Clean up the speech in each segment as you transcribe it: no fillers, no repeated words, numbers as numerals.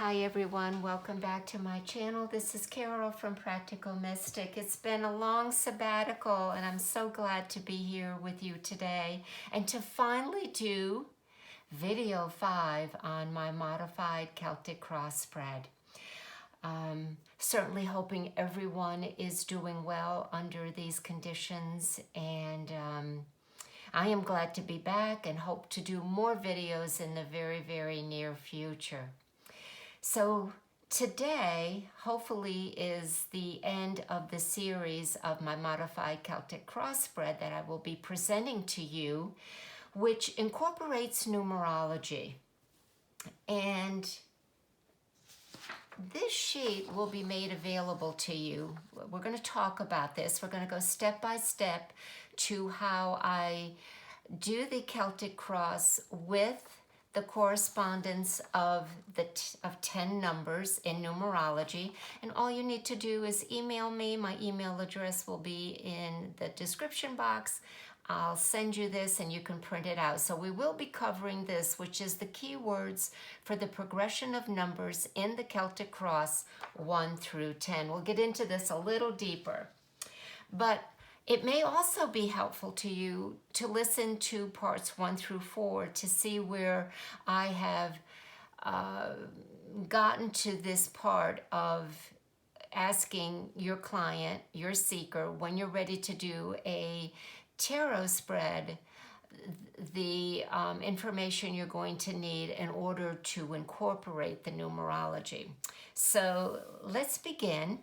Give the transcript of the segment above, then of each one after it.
Hi everyone, welcome back to my channel. This is Carol from Practical Mystic. It's been a long sabbatical and I'm so glad to be here with you today and to finally do video 5 on my modified Celtic cross spread. Certainly hoping everyone is doing well under these conditions, and I am glad to be back and hope to do more videos in the very near future. So today, hopefully, is the end of the series of my modified Celtic cross spread that I will be presenting to you, which incorporates numerology. And this sheet will be made available to you. We're going to talk about this. We're going to go step by step to how I do the Celtic cross with the correspondence of 10 numbers in numerology. And all you need to do is email me. My email address will be in the description box. I'll send you this and you can print it out. So we will be covering this, which is the keywords for the progression of numbers in the Celtic cross 1 through 10. We'll get into this a little deeper. But it may also be helpful to you to listen to parts 1 through 4 to see where I have gotten to this part of asking your client, your seeker, when you're ready to do a tarot spread, the information you're going to need in order to incorporate the numerology. So let's begin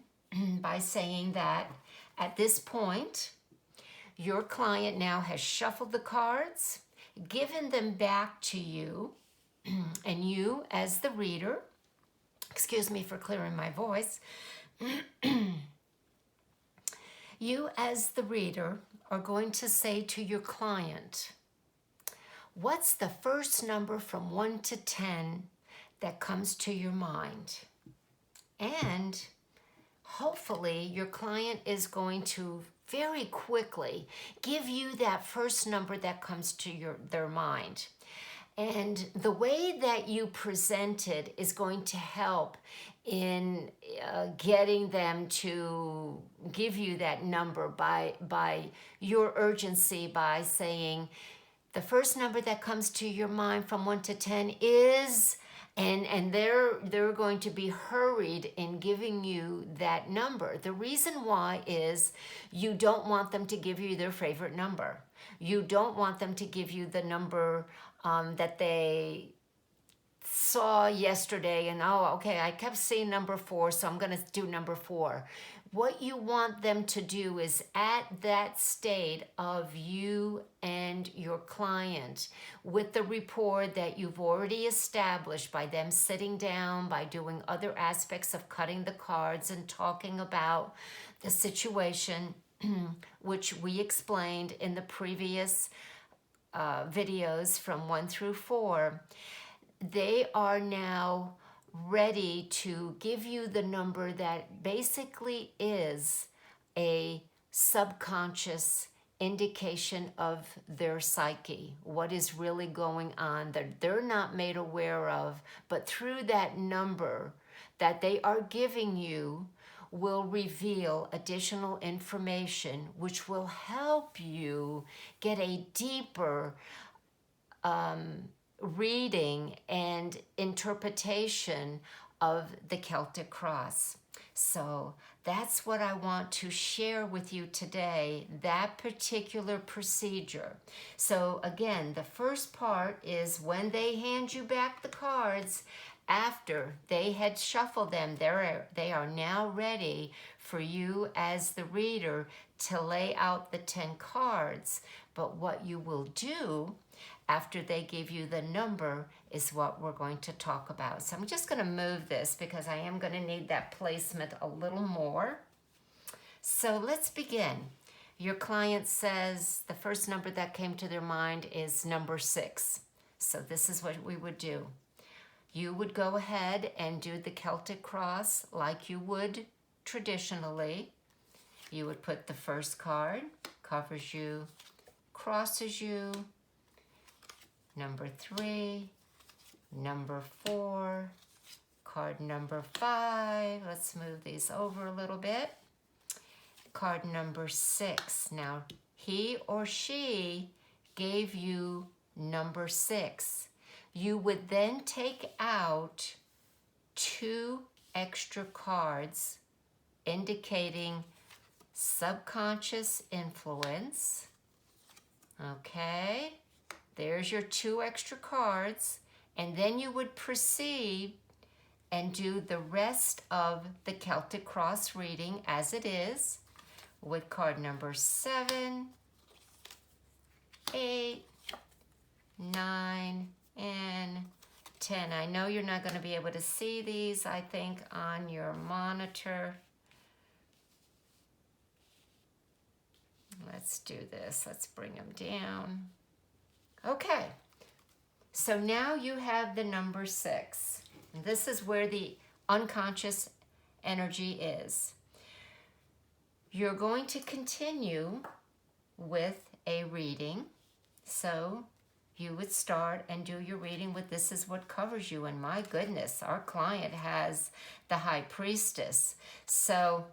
by saying that at this point, your client now has shuffled the cards, given them back to you, and you as the reader, excuse me for clearing my voice, you as the reader are going to say to your client, what's the first number from 1 to 10 that comes to your mind? And hopefully your client is going to very quickly give you that first number that comes to their mind. And the way that you present it is going to help in getting them to give you that number by your urgency, by saying the first number that comes to your mind from 1 to 10 is, and they're going to be hurried in giving you that number. The reason why is you don't want them to give you their favorite number. You don't want them to give you the number that they saw yesterday and, oh, okay, I kept seeing number 4, so I'm going to do number 4. What you want them to do is at that state of you and your client with the rapport that you've already established by them sitting down, by doing other aspects of cutting the cards and talking about the situation, which we explained in the previous videos from 1 through 4, they are now ready to give you the number that basically is a subconscious indication of their psyche, what is really going on that they're not made aware of, but through that number that they are giving you will reveal additional information which will help you get a deeper reading and interpretation of the Celtic cross. So that's what I want to share with you today, that particular procedure. So again, the first part is when they hand you back the cards, after they had shuffled them, they are now ready for you as the reader to lay out the 10 cards. But what you will do after they give you the number is what we're going to talk about. So I'm just going to move this because I am going to need that placement a little more. So let's begin. Your client says the first number that came to their mind is number 6. So this is what we would do. You would go ahead and do the Celtic cross like you would traditionally. You would put the first card, covers you, crosses you, number 3, number 4, Card number 5. Let's move these over a little bit. Card number 6. Now, he or she gave you number 6. You would then take out 2 extra cards indicating subconscious influence. Okay, there's your 2 extra cards, and then you would proceed and do the rest of the Celtic Cross reading as it is with card number 7, 8, 9, and 10. I know you're not going to be able to see these, I think, on your monitor. Let's do this. Let's bring them down. Okay. So now you have the number 6. And this is where the unconscious energy is. You're going to continue with a reading. So you would start and do your reading with this is what covers you. And my goodness, our client has the High Priestess. So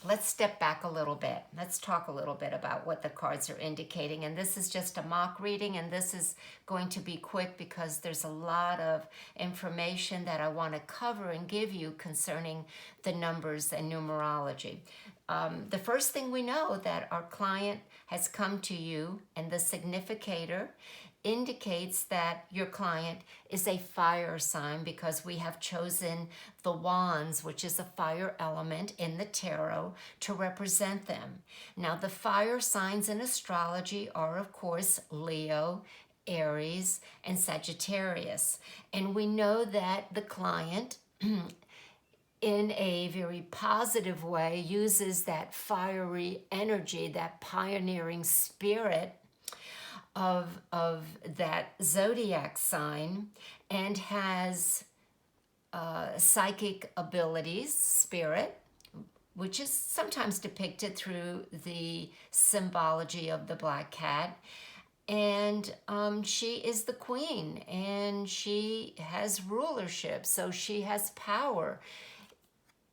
let's step back a little bit. Let's talk a little bit about what the cards are indicating. And this is just a mock reading, and this is going to be quick because there's a lot of information that I want to cover and give you concerning the numbers and numerology. The first thing we know that our client has come to you, and the significator indicates that your client is a fire sign because we have chosen the wands, which is a fire element in the tarot, to represent them. Now, the fire signs in astrology are, of course, Leo, Aries, and Sagittarius. And we know that the client in a very positive way uses that fiery energy, that pioneering spirit of that zodiac sign, and has psychic abilities, spirit, which is sometimes depicted through the symbology of the black cat. And she is the queen, and she has rulership, so she has power.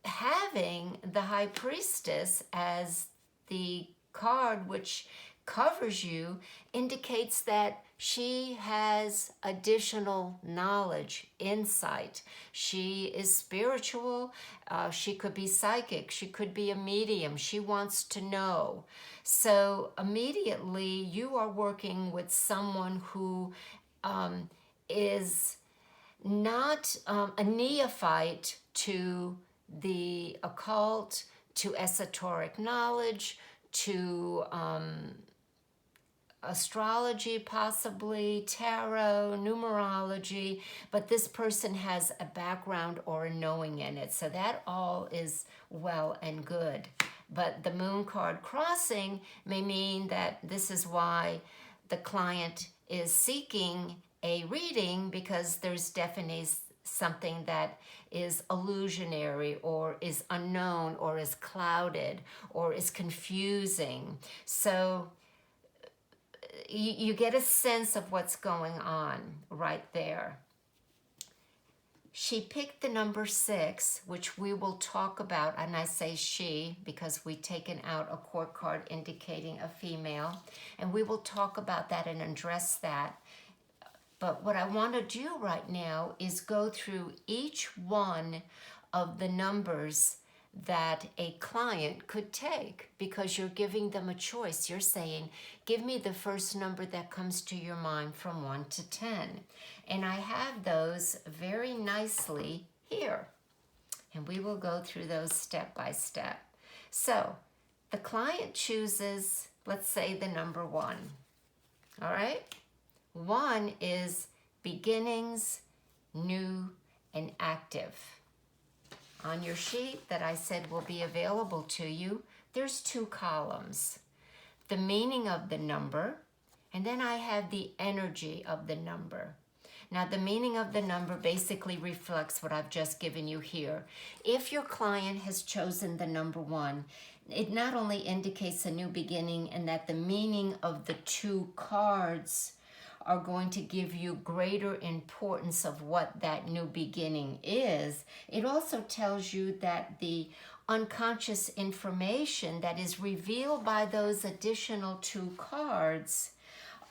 Having the High Priestess as the card which covers you indicates that she has additional knowledge, insight. She is spiritual. She could be psychic. She could be a medium. She wants to know. So immediately you are working with someone who is not a neophyte to the occult, to esoteric knowledge, to astrology, possibly tarot, numerology, but this person has a background or a knowing in it. So that all is well and good. But the moon card crossing may mean that this is why the client is seeking a reading, because there's definitely something that is illusionary or is unknown or is clouded or is confusing. So you get a sense of what's going on right there. She picked the number 6, which we will talk about, and I say she because we've taken out a court card indicating a female, and we will talk about that and address that. But what I want to do right now is go through each one of the numbers that a client could take, because you're giving them a choice. You're saying, give me the first number that comes to your mind from 1 to 10. And I have those very nicely here. And we will go through those step by step. So the client chooses, let's say, the number 1. All right? 1 is beginnings, new, and active. On your sheet that I said will be available to you, there's 2 columns. The meaning of the number, and then I have the energy of the number. Now, the meaning of the number basically reflects what I've just given you here. If your client has chosen the number 1, it not only indicates a new beginning and that the meaning of the 2 cards are going to give you greater importance of what that new beginning is. It also tells you that the unconscious information that is revealed by those additional 2 cards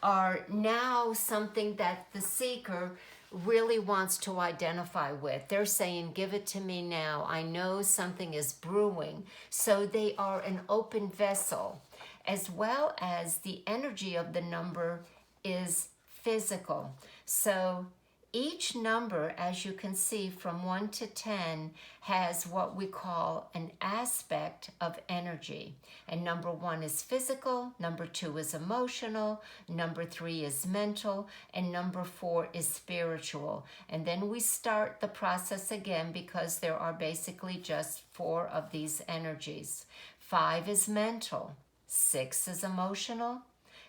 are now something that the seeker really wants to identify with. They're saying, give it to me now. I know something is brewing. So they are an open vessel, as well as the energy of the number is physical. So each number, as you can see, from 1 to 10, has what we call an aspect of energy. And number 1 is physical, number 2 is emotional, number 3 is mental, and number 4 is spiritual. And then we start the process again because there are basically just 4 of these energies. 5 is mental, 6 is emotional,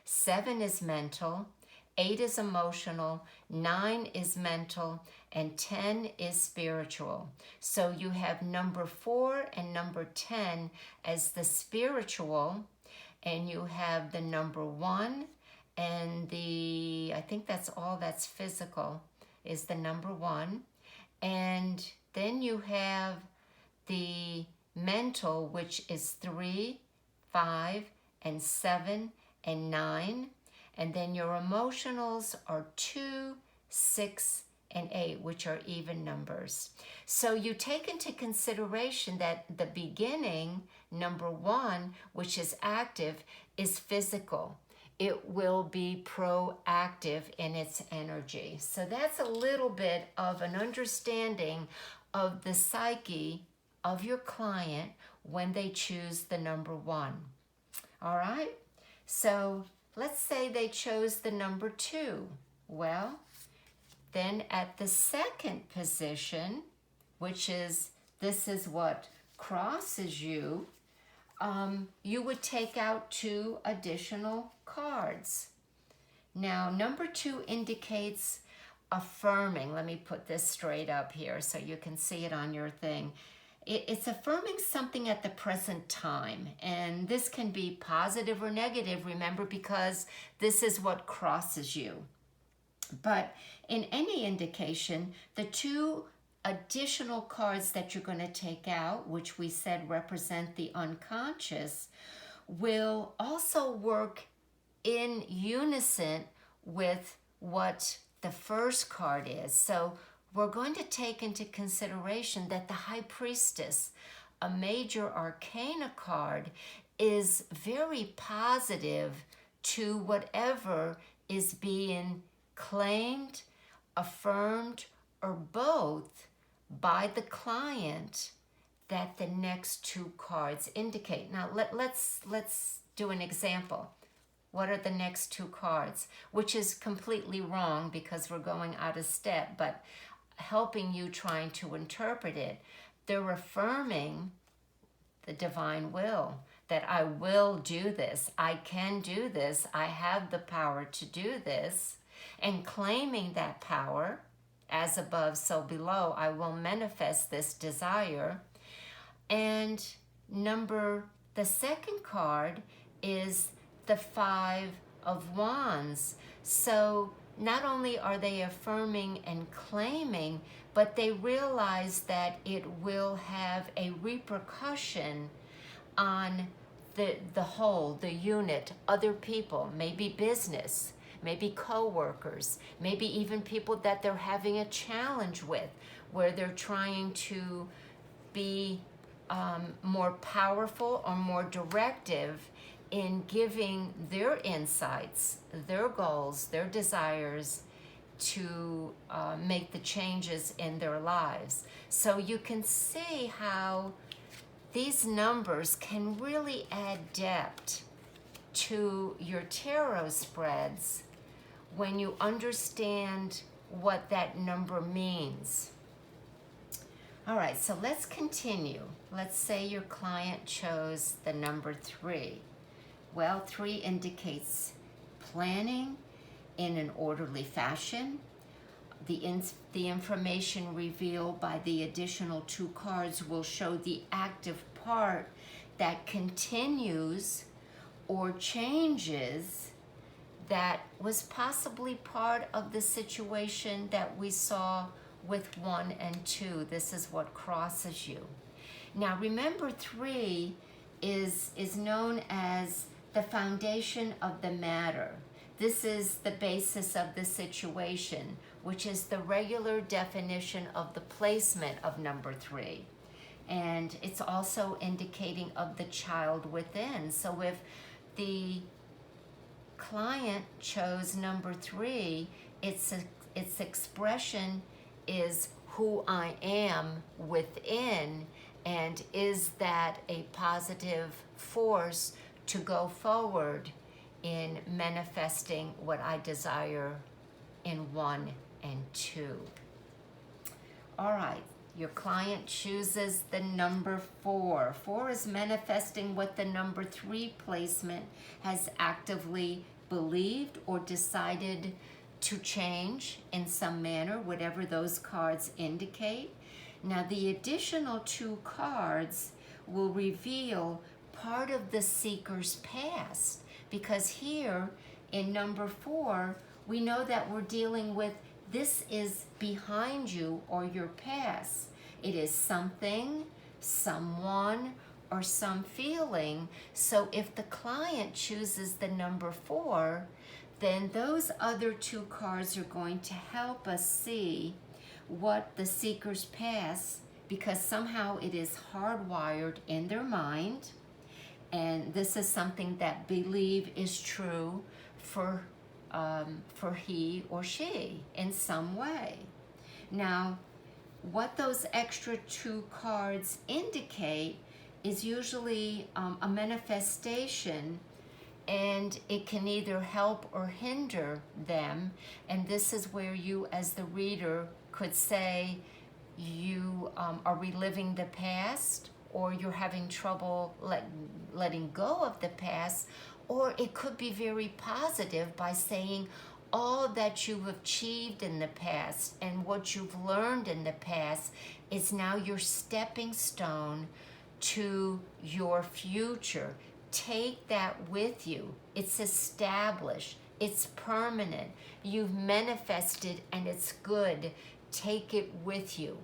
7 is mental, 8 is emotional, 9 is mental, and 10 is spiritual. So you have number 4 and number 10 as the spiritual, and you have the number 1 and I think that's all that's physical, is the number 1. And then you have the mental, which is 3, 5, and 7, and 9. And then your emotionals are 2, 6, and 8, which are even numbers. So you take into consideration that the beginning, number 1, which is active, is physical. It will be proactive in its energy. So that's a little bit of an understanding of the psyche of your client when they choose the number 1. All right? So let's say they chose the number 2. Well, then at the second position, which is, this is what crosses you, you would take out 2 additional cards. Now, number 2 indicates affirming. Let me put this straight up here so you can see it on your thing. It's affirming something at the present time, and this can be positive or negative, remember, because this is what crosses you. But in any indication, the 2 additional cards that you're going to take out, which we said represent the unconscious, will also work in unison with what the first card is. So we're going to take into consideration that the High Priestess, a major arcana card, is very positive to whatever is being claimed, affirmed, or both by the client that the next 2 cards indicate. Now let's do an example. What are the next 2 cards? Which is completely wrong because we're going out of step, but helping you trying to interpret it. They're affirming the divine will, that I will do this, I can do this, I have the power to do this, and claiming that power, as above, so below, I will manifest this desire. And the second card is the 5 of Wands. So not only are they affirming and claiming, but they realize that it will have a repercussion on the whole, the unit, other people, maybe business, maybe co-workers, maybe even people that they're having a challenge with, where they're trying to be more powerful or more directive in giving their insights, their goals, their desires to make the changes in their lives. So you can see how these numbers can really add depth to your tarot spreads when you understand what that number means. All right, so let's continue. Let's say your client chose the number 3. Well, 3 indicates planning in an orderly fashion. The information revealed by the additional 2 cards will show the active part that continues or changes that was possibly part of the situation that we saw with 1 and 2. This is what crosses you. Now remember, 3 is known as the foundation of the matter. This is the basis of the situation, which is the regular definition of the placement of number 3. And it's also indicating of the child within. So if the client chose number 3, its expression is who I am within, and is that a positive force to go forward in manifesting what I desire in 1 and 2. All right, your client chooses the number 4. 4 is manifesting what the number 3 placement has actively believed or decided to change in some manner, whatever those cards indicate. Now, the additional 2 cards will reveal part of the seeker's past, because here in number 4, we know that we're dealing with this is behind you or your past. It is something, someone, or some feeling. So if the client chooses the number 4, then those other 2 cards are going to help us see what the seeker's past, because somehow it is hardwired in their mind, and this is something that believe is true for he or she in some way. Now, what those extra 2 cards indicate is usually a manifestation, and it can either help or hinder them. And this is where you as the reader could say you are reliving the past, or you're having trouble letting go of the past, or it could be very positive by saying all that you've achieved in the past and what you've learned in the past is now your stepping stone to your future. Take that with you. It's established. It's permanent. You've manifested and it's good. Take it with you.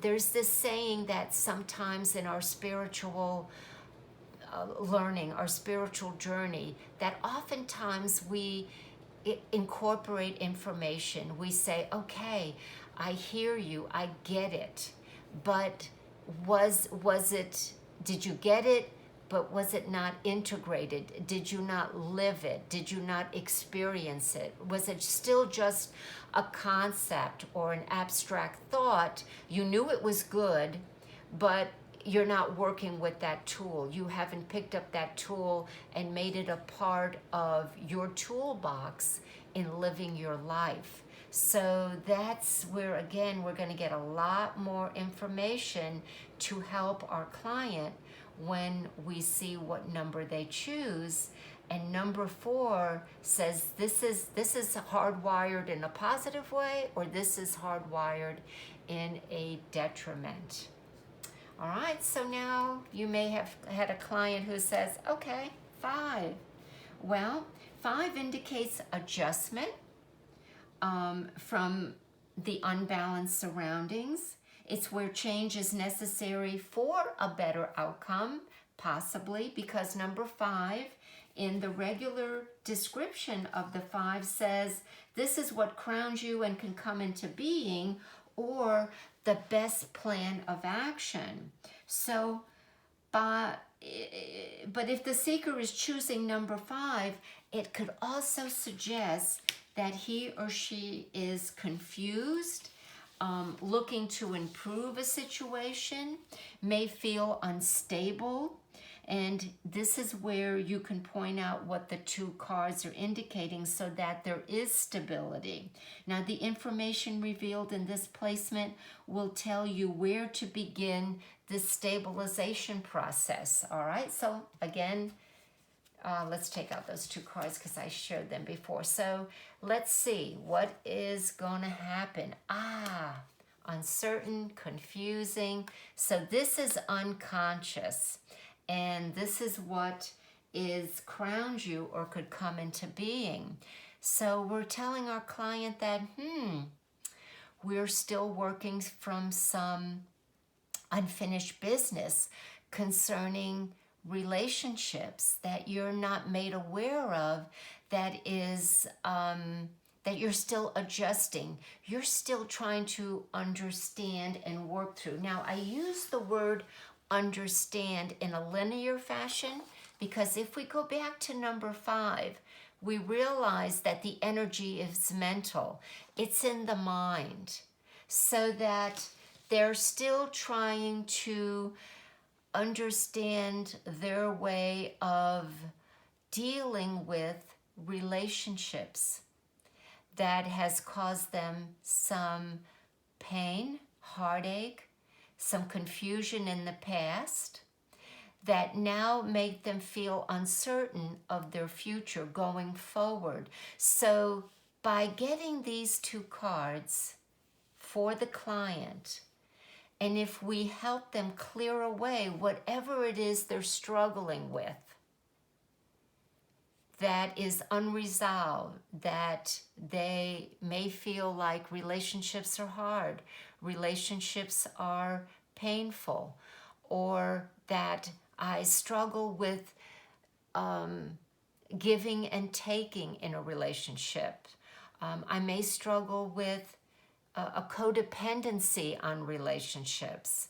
There's this saying that sometimes in our spiritual learning, our spiritual journey, that oftentimes we incorporate information. We say, okay, I hear you, I get it, but was it, did you get it, but was it not integrated? Did you not live it? Did you not experience it? Was it still just a concept or an abstract thought? You knew it was good, but you're not working with that tool. You haven't picked up that tool and made it a part of your toolbox in living your life. So that's where, again, we're going to get a lot more information to help our client when we see what number they choose. And number 4 says this is hardwired in a positive way, or this is hardwired in a detriment. All right, so now you may have had a client who says, okay, 5. Well, 5 indicates adjustment from the unbalanced surroundings. It's where change is necessary for a better outcome, possibly because number 5 in the regular description of the 5 says this is what crowns you and can come into being, or the best plan of action. So, but if the seeker is choosing number 5, it could also suggest that he or she is confused, looking to improve a situation, may feel unstable. And this is where you can point out what the 2 cards are indicating so that there is stability. Now, the information revealed in this placement will tell you where to begin the stabilization process. All right, so again, let's take out those 2 cards because I showed them before. So let's see what is going to happen. Uncertain, confusing. So this is unconscious. And this is what is crowns you or could come into being. So we're telling our client that, we're still working from some unfinished business concerning relationships that you're not made aware of, that is that you're still adjusting, you're still trying to understand and work through. Now, I use the word understand in a linear fashion because if we go back to number 5, we realize that the energy is mental, it's in the mind, so that they're still trying to understand their way of dealing with relationships that has caused them some pain, heartache, some confusion in the past that now make them feel uncertain of their future going forward. So by getting these 2 cards for the client, and if we help them clear away whatever it is they're struggling with that is unresolved, that they may feel like relationships are hard, relationships are painful, or that I struggle with giving and taking in a relationship. I may struggle with a codependency on relationships.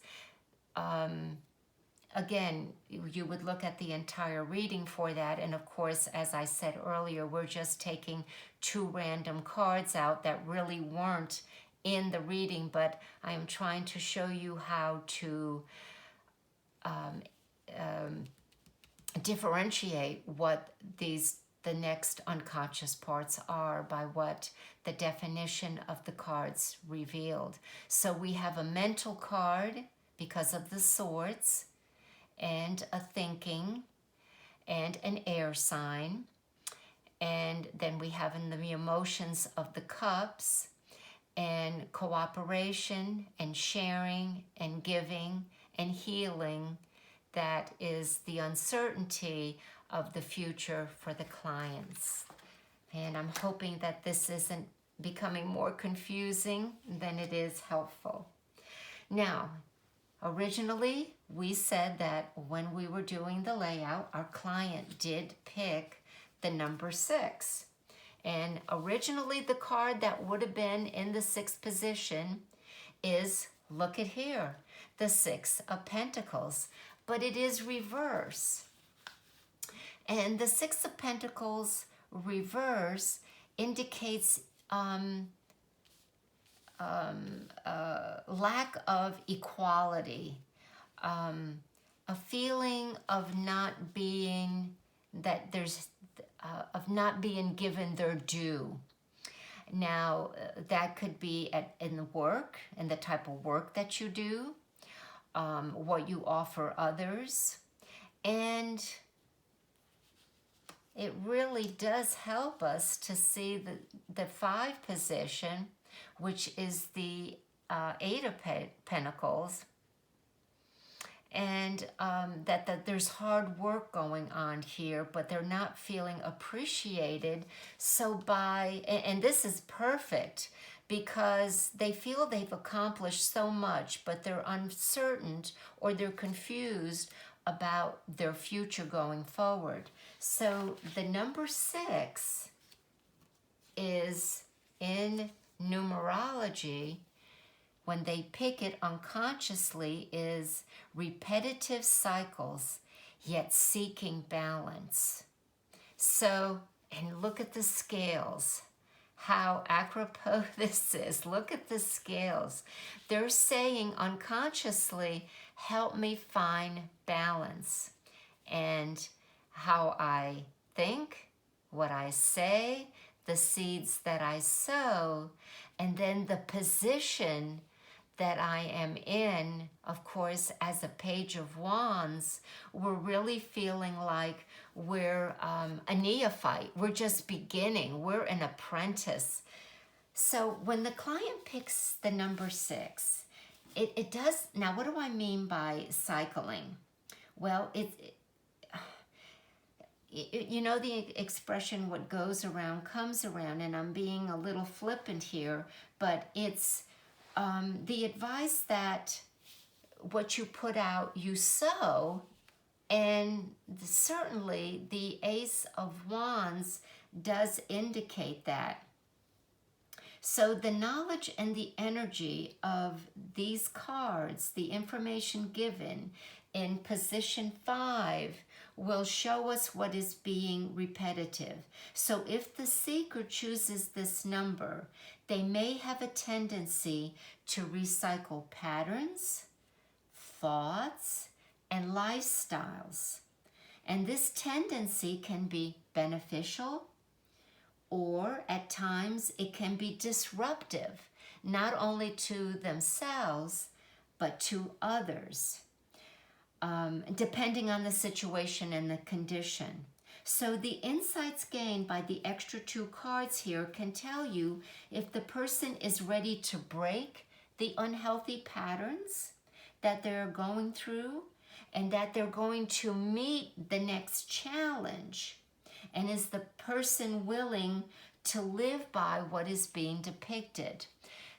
Again, you would look at the entire reading for that. And of course, as I said earlier, we're just taking 2 random cards out that really weren't in the reading, but I am trying to show you how to differentiate what the next unconscious parts are by what the definition of the cards revealed. So we have a mental card because of the swords, and a thinking, and an air sign. And then we have in the emotions of the cups, and cooperation, and sharing, and giving, and healing. That is the uncertainty of the future for the clients. And I'm hoping that this isn't becoming more confusing than it is helpful. Now, originally, we said that when we were doing the layout, our client did pick the number 6. And originally, the card that would have been in the 6th position is, look at here, the 6 of Pentacles. But it is reverse. And the 6 of Pentacles reverse indicates lack of equality, a feeling of not being of not being given their due. Now, that could be in the work, in the type of work that you do, what you offer others, and it really does help us to see the 5 position, which is the 8 of Pentacles, and that there's hard work going on here, but they're not feeling appreciated. So and this is perfect, because they feel they've accomplished so much, but they're uncertain or they're confused about their future going forward. So the number 6 is, in numerology, when they pick it unconsciously, is repetitive cycles, yet seeking balance. So, and look at the scales, how apropos this is. Look at the scales. They're saying unconsciously, help me find balance. And how I think, what I say, the seeds that I sow, and then the position that I am in, of course, as a Page of Wands, we're really feeling like we're a neophyte. We're just beginning. We're an apprentice. So when the client picks the number 6, it does. Now, what do I mean by cycling? Well, you know the expression, what goes around comes around, and I'm being a little flippant here, but it's the advice that what you put out, you sow, and certainly the Ace of Wands does indicate that. So the knowledge and the energy of these cards, the information given in position 5, will show us what is being repetitive. So if the seeker chooses this number, they may have a tendency to recycle patterns, thoughts, and lifestyles. And this tendency can be beneficial, or at times it can be disruptive, not only to themselves, but to others, depending on the situation and the condition. So the insights gained by the extra 2 cards here can tell you if the person is ready to break the unhealthy patterns that they're going through, and that they're going to meet the next challenge. And is the person willing to live by what is being depicted?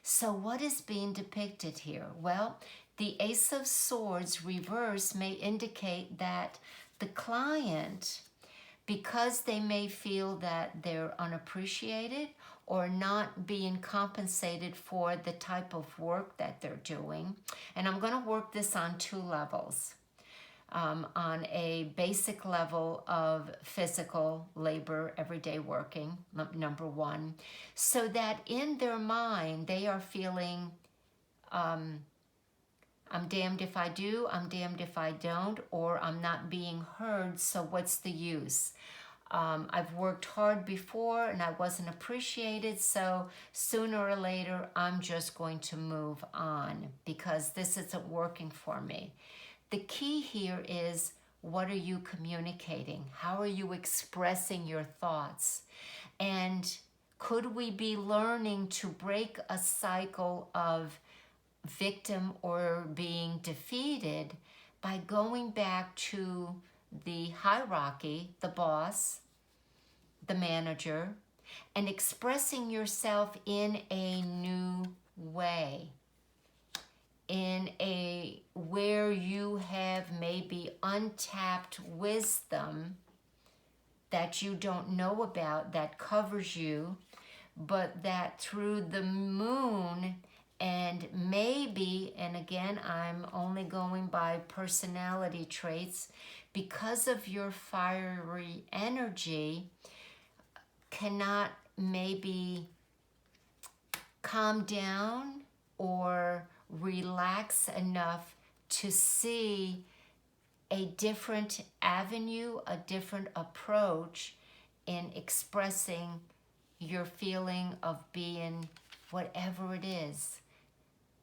So what is being depicted here? Well, the Ace of Swords reverse may indicate that the client, because they may feel that they're unappreciated or not being compensated for the type of work that they're doing. And I'm going to work this on 2 levels. On a basic level of physical labor, everyday working, number 1, so that in their mind they are feeling, I'm damned if I do, I'm damned if I don't, or I'm not being heard, so what's the use? I've worked hard before and I wasn't appreciated, so sooner or later I'm just going to move on because this isn't working for me. The key here is, what are you communicating? How are you expressing your thoughts? And could we be learning to break a cycle of victim or being defeated by going back to the hierarchy, the boss, the manager, and expressing yourself in a new way? In a where you have maybe untapped wisdom that you don't know about, that covers you, but that through the moon and maybe, and again, I'm only going by personality traits, because of your fiery energy, cannot maybe calm down or relax enough to see a different avenue, a different approach in expressing your feeling of being whatever it is.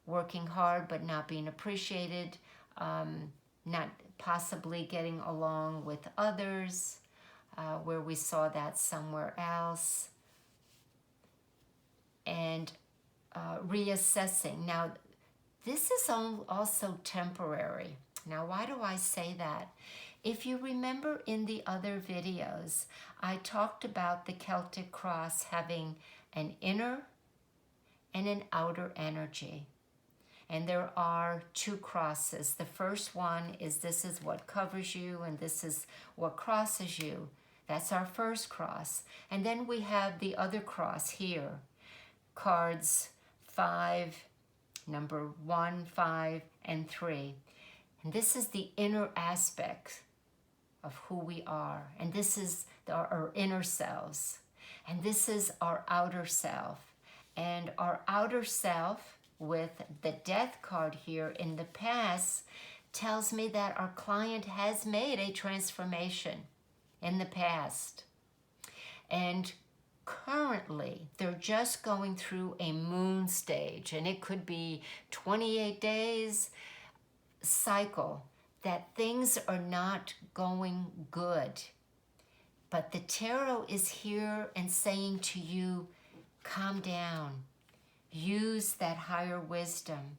Working hard but not being appreciated, not possibly getting along with others, where we saw that somewhere else. And reassessing. Now, this is also temporary. Now, why do I say that? If you remember in the other videos, I talked about the Celtic cross having an inner and an outer energy. And there are 2 crosses. The first one is, this is what covers you and this is what crosses you. That's our first cross. And then we have the other cross here. Cards 5, number 1, 5, and 3. And this is the inner aspect of who we are. And this is our inner selves. And this is our outer self. And our outer self, with the Death card here in the past, tells me that our client has made a transformation in the past. And currently, they're just going through a moon stage, and it could be 28 days cycle, that things are not going good. But the tarot is here and saying to you, calm down, use that higher wisdom,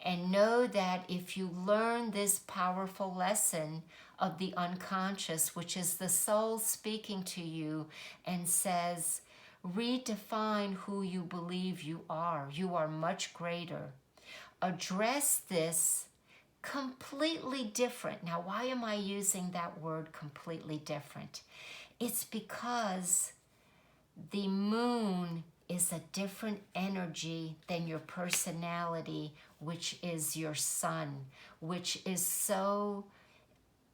And know that if you learn this powerful lesson of the unconscious, which is the soul speaking to you and says, redefine who you believe you are. You are much greater. Address this completely different. Now, why am I using that word completely different? It's because the moon is a different energy than your personality, which is your sun, which is so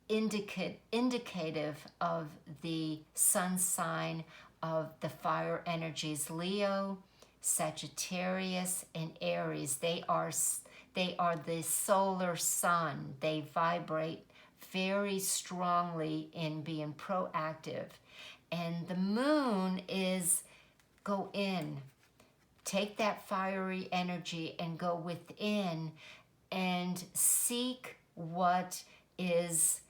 indicative of the sun sign of the fire energies, Leo, Sagittarius, and Aries. They are the solar sun. They vibrate very strongly in being proactive. And the moon is go in. Take that fiery energy and go within and seek what is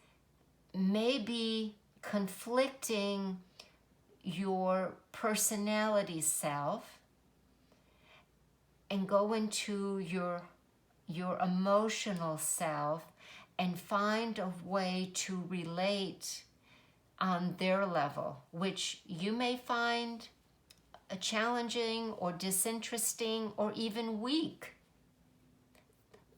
maybe conflicting your personality self, and go into your emotional self and find a way to relate on their level, which you may find challenging or disinteresting or even weak.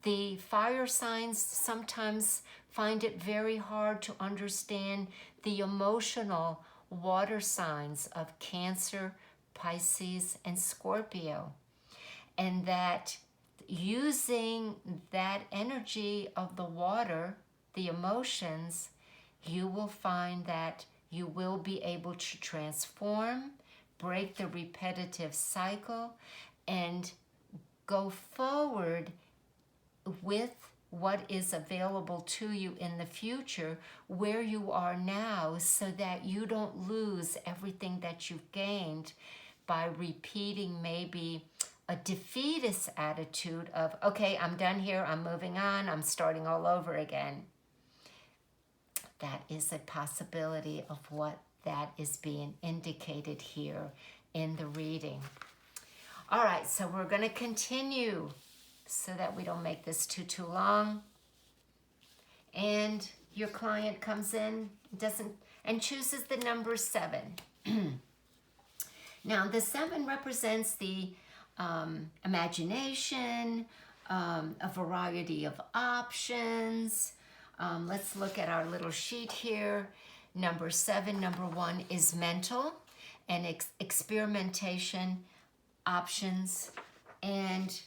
The fire signs sometimes find it very hard to understand the emotional water signs of Cancer, Pisces, and Scorpio. And that using that energy of the water, the emotions, you will find that you will be able to transform, break the repetitive cycle, and go forward with what is available to you in the future where you are now, so that you don't lose everything that you've gained by repeating maybe a defeatist attitude of, okay, I'm done here, I'm moving on, I'm starting all over again. That is a possibility of what that is being indicated here in the reading. All right, so we're going to continue so that we don't make this too long. And your client comes in, and chooses the number 7. Now, the 7 represents the imagination, a variety of options. Let's look at our little sheet here. Number 7, number 1 is mental and experimentation options. And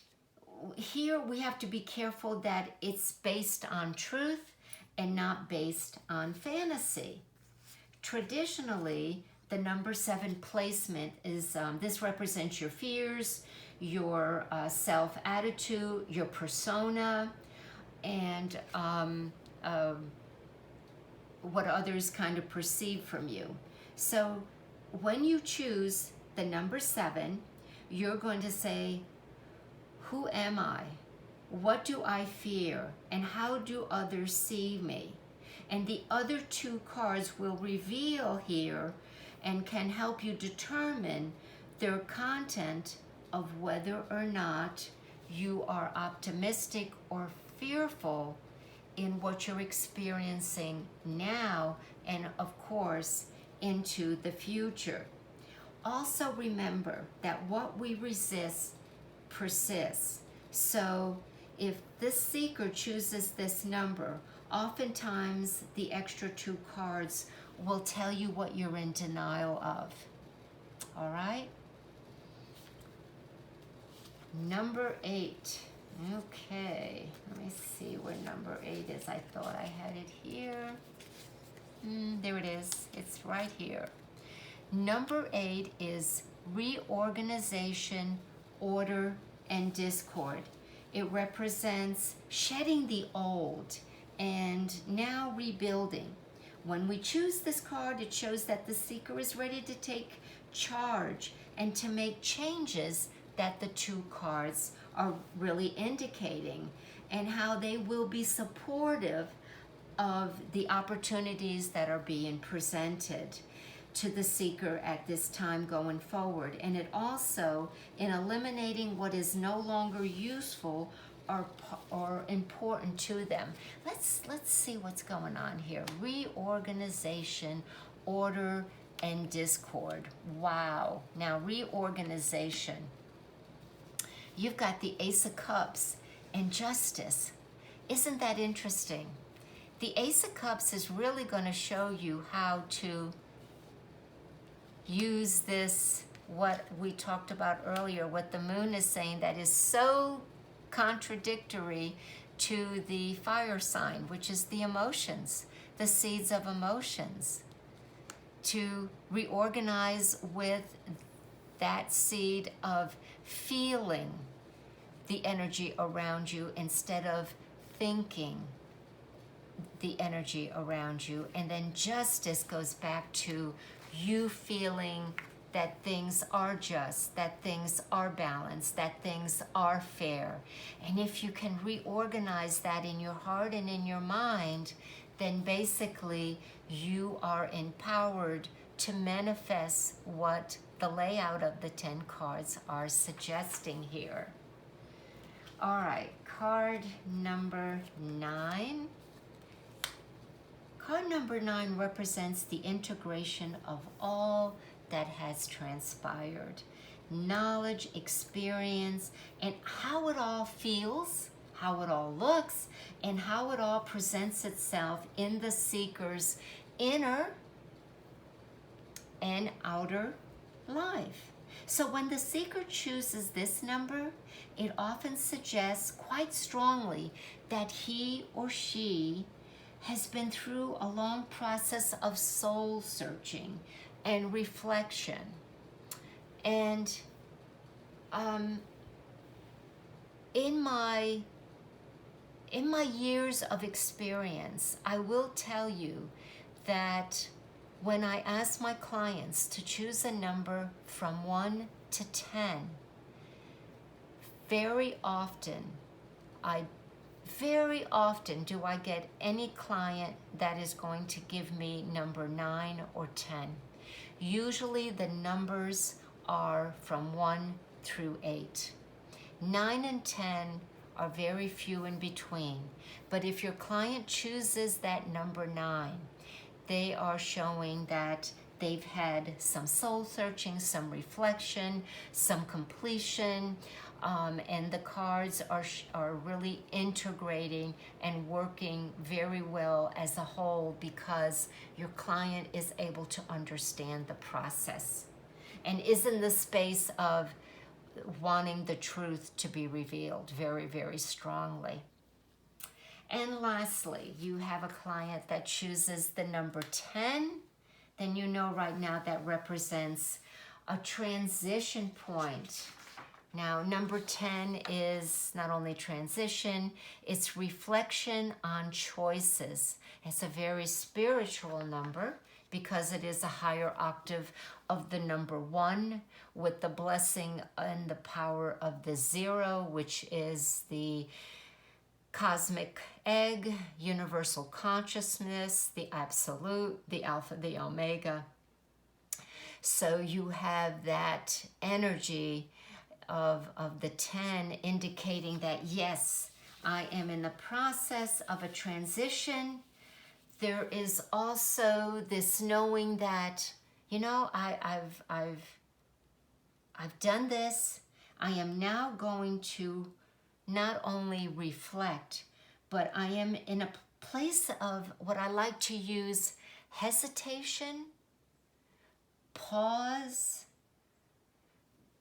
here we have to be careful that it's based on truth and not based on fantasy. Traditionally, the number 7 placement is, this represents your fears, your self-attitude, your persona, and what others kind of perceive from you. So when you choose the number 7, you're going to say, who am I? What do I fear? And how do others see me? And the other 2 cards will reveal here and can help you determine their content of whether or not you are optimistic or fearful in what you're experiencing now, and of course into the future. Also remember that what we resist persists. So if this seeker chooses this number, oftentimes the extra 2 cards will tell you what you're in denial of. All right? Number 8. Okay, let me see where number 8 is. I thought I had it here. There it is. It's right here. Number 8 is reorganization, order, and discord. It represents shedding the old and now rebuilding. When we choose this card, it shows that the seeker is ready to take charge and to make changes that the 2 cards are really indicating, and how they will be supportive of the opportunities that are being presented to the seeker at this time going forward. And it also, in eliminating what is no longer useful, are important to them. Let's see what's going on here. Reorganization, order, and discord. Wow. Now, reorganization. You've got the Ace of Cups and Justice. Isn't that interesting? The Ace of Cups is really going to show you how to use this, what we talked about earlier, what the moon is saying that is so contradictory to the fire sign, which is the emotions, the seeds of emotions. To reorganize with that seed of feeling the energy around you instead of thinking the energy around you. And then justice goes back to you feeling that things are just, that things are balanced, that things are fair. And if you can reorganize that in your heart and in your mind, then basically you are empowered to manifest what the layout of the 10 cards are suggesting here. All right, card number 9. Card number 9 represents the integration of all that has transpired. Knowledge, experience, and how it all feels, how it all looks, and how it all presents itself in the seeker's inner and outer life. So when the seeker chooses this number, it often suggests quite strongly that he or she has been through a long process of soul searching and reflection. And in my years of experience, I will tell you that when I ask my clients to choose a number from 1 to 10, very often do I get any client that is going to give me number 9 or 10. Usually the numbers are from 1 through 8. 9 and 10 are very few in between. But if your client chooses that number 9, they are showing that they've had some soul searching, some reflection, some completion, and the cards are really integrating and working very well as a whole because your client is able to understand the process and is in the space of wanting the truth to be revealed very, very strongly. And lastly, you have a client that chooses the number 10, then you know right now that represents a transition point. Now, number 10 is not only transition, it's reflection on choices. It's a very spiritual number because it is a higher octave of the number 1 with the blessing and the power of the 0, which is the cosmic egg, universal consciousness, the absolute, the alpha, the omega. So you have that energy of the 10 indicating that, yes, I am in the process of a transition. There is also this knowing that, you know, I've done this. I am now going to not only reflect, but I am in a place of what I like to use, hesitation, pause,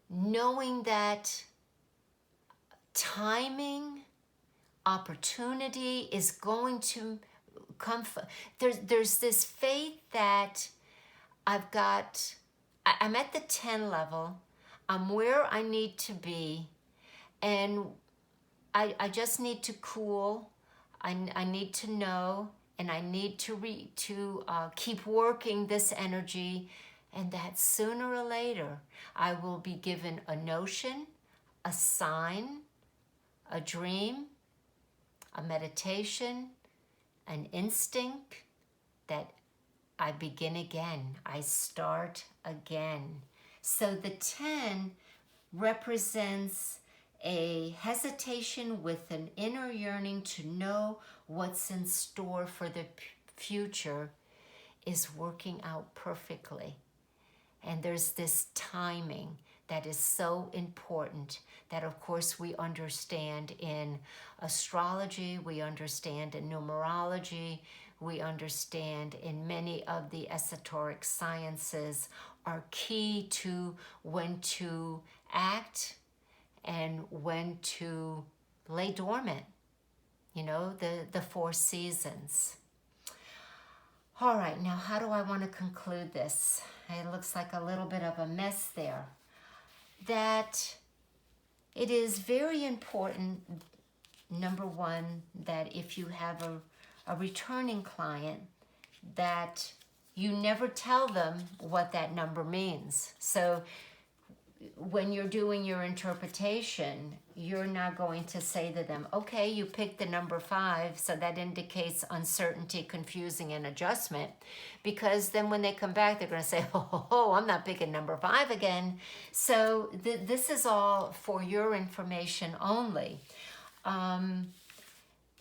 knowing that timing, opportunity is going to come. There's this faith that I'm at the 10 level, I'm where I need to be, and I just need to cool. I need to know, and I need to keep working this energy, and that sooner or later I will be given a notion, a sign, a dream, a meditation, an instinct that I begin again. I start again. So the 10 represents a hesitation with an inner yearning to know what's in store for the future is working out perfectly. And there's this timing that is so important that, of course, we understand in astrology, we understand in numerology, we understand in many of the esoteric sciences are key to when to act and when to lay dormant, you know, the four seasons. All right, now how do I want to conclude this? It looks like a little bit of a mess there. That it is very important, number one, that if you have a returning client, that you never tell them what that number means. So when you're doing your interpretation, you're not going to say to them, okay, you picked the number 5, so that indicates uncertainty, confusing, and adjustment. Because then when they come back, they're going to say, oh, I'm not picking number 5 again. So this is all for your information only.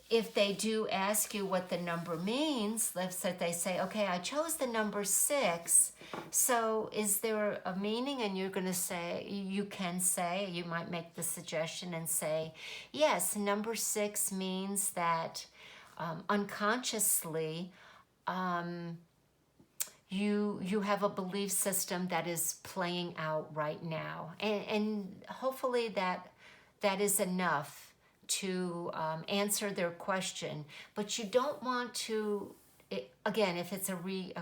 If they do ask you what the number means, let's say they say, okay, I chose the number 6, so is there a meaning? And you're going to say, you can say, you might make the suggestion and say, yes, number 6 means that unconsciously you have a belief system that is playing out right now. And hopefully that is enough to answer their question. But you don't want to, again, if it's a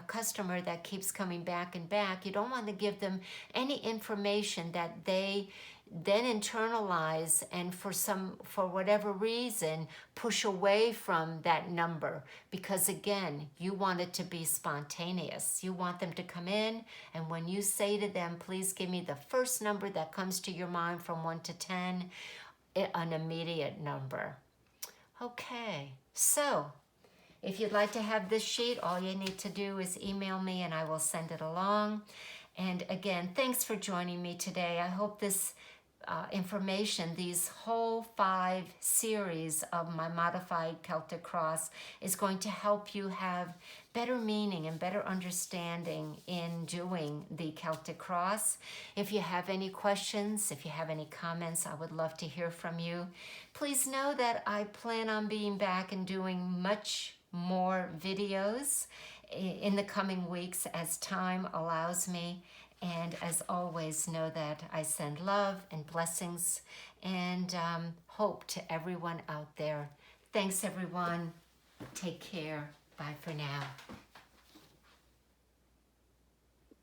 customer that keeps coming back and back, you don't want to give them any information that they then internalize and for whatever reason push away from that number, because again, you want it to be spontaneous. You want them to come in, and when you say to them, please give me the first number that comes to your mind from 1 to 10, an immediate number. Okay, so if you'd like to have this sheet, all you need to do is email me and I will send it along. And again, thanks for joining me today. I hope this information, these whole 5 series of my modified Celtic cross, is going to help you have better meaning and better understanding in doing the Celtic cross. If you have any questions, if you have any comments, I would love to hear from you. Please know that I plan on being back and doing much more videos in the coming weeks as time allows me. And as always, know that I send love and blessings and hope to everyone out there. Thanks, everyone. Take care. Bye for now.